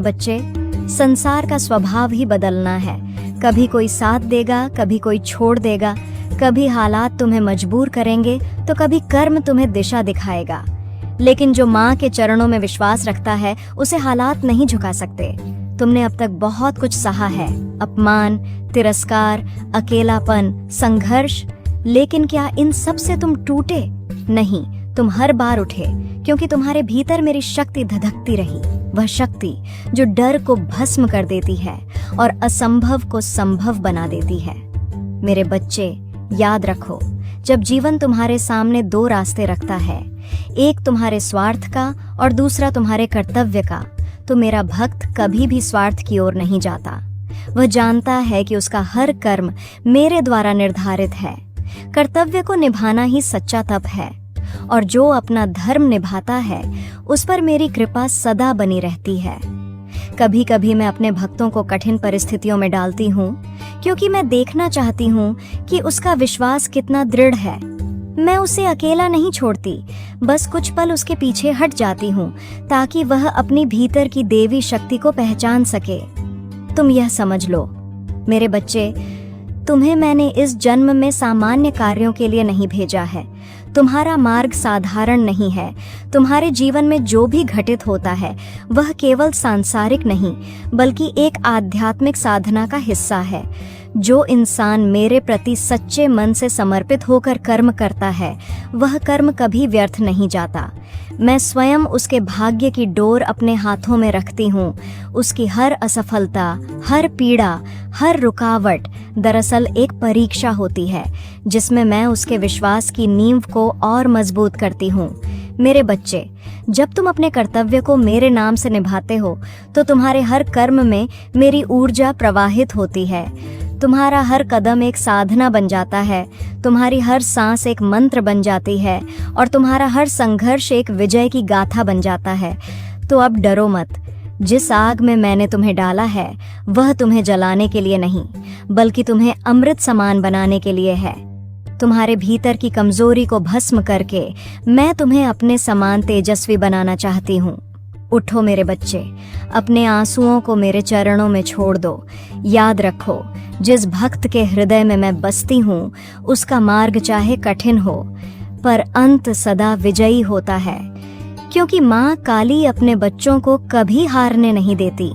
बच्चे, संसार का स्वभाव ही बदलना है। कभी कोई साथ देगा, कभी कोई छोड़ देगा, कभी हालात तुम्हें मजबूर करेंगे तो कभी कर्म तुम्हें दिशा दिखाएगा। लेकिन जो माँ के चरणों में विश्वास रखता है उसे हालात नहीं झुका सकते। तुमने अब तक बहुत कुछ सहा है, अपमान, तिरस्कार, अकेलापन, संघर्ष, लेकिन क्या इन सब से तुम टूटे? नहीं, तुम हर बार उठे, क्योंकि तुम्हारे भीतर मेरी शक्ति धधकती रही, वह शक्ति जो डर को भस्म कर देती है और असंभव को संभव बना देती है। मेरे बच्चे, याद रखो, जब जीवन तुम्हारे सामने दो रास्ते रखता है, एक तुम्हारे स्वार्थ का और दूसरा तुम्हारे कर्तव्य का, तो मेरा भक्त कभी भी स्वार्थ की ओर नहीं जाता। वह जानता है कि उसका हर कर्म मेरे द्वारा निर्धारित है। कर्तव्य को निभाना ही सच्चा तप है, और जो अपना धर्म निभाता है उस पर मेरी कृपा सदा बनी रहती है। कभी कभी मैं अपने भक्तों को कठिन परिस्थितियों में डालती हूँ, क्योंकि मैं देखना चाहती हूँ कि उसका विश्वास कितना दृढ़ है। मैं उसे अकेला नहीं छोड़ती, बस कुछ पल उसके पीछे हट जाती हूँ ताकि वह अपनी भीतर की देवी शक्ति को पहचान सके। तुम यह समझ लो मेरे बच्चे, तुम्हें मैंने इस जन्म में सामान्य कार्यों के लिए नहीं भेजा है। तुम्हारा मार्ग साधारण नहीं है। तुम्हारे जीवन में जो भी घटित होता है वह केवल सांसारिक नहीं, बल्कि एक आध्यात्मिक साधना का हिस्सा है। जो इंसान मेरे प्रति सच्चे मन से समर्पित होकर कर्म करता है, वह कर्म कभी व्यर्थ नहीं जाता। मैं स्वयं उसके भाग्य की डोर अपने हाथों में रखती हूँ। उसकी हर असफलता, हर पीड़ा, हर रुकावट दरअसल एक परीक्षा होती है, जिसमें मैं उसके विश्वास की नींव को और मजबूत करती हूँ। मेरे बच्चे, जब तुम अपने कर्तव्य को मेरे नाम से निभाते हो तो तुम्हारे हर कर्म में मेरी ऊर्जा प्रवाहित होती है। तुम्हारा हर कदम एक साधना बन जाता है, तुम्हारी हर सांस एक मंत्र बन जाती है और तुम्हारा हर संघर्ष एक विजय की गाथा बन जाता है। तो अब डरो मत। जिस आग में मैंने तुम्हें डाला है वह तुम्हें जलाने के लिए नहीं, बल्कि तुम्हें अमृत समान बनाने के लिए है। तुम्हारे भीतर की कमजोरी को भस्म करके मैं तुम्हें अपने समान तेजस्वी बनाना चाहती हूँ। उठो मेरे बच्चे, अपने आंसुओं को मेरे चरणों में छोड़ दो। याद रखो, जिस भक्त के हृदय में मैं बसती हूँ उसका मार्ग चाहे कठिन हो, पर अंत सदा विजयी होता है, क्योंकि माँ काली अपने बच्चों को कभी हारने नहीं देती।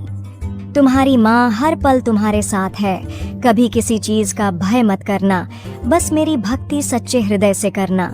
तुम्हारी माँ हर पल तुम्हारे साथ है। कभी किसी चीज का भय मत करना, बस मेरी भक्ति सच्चे हृदय से करना।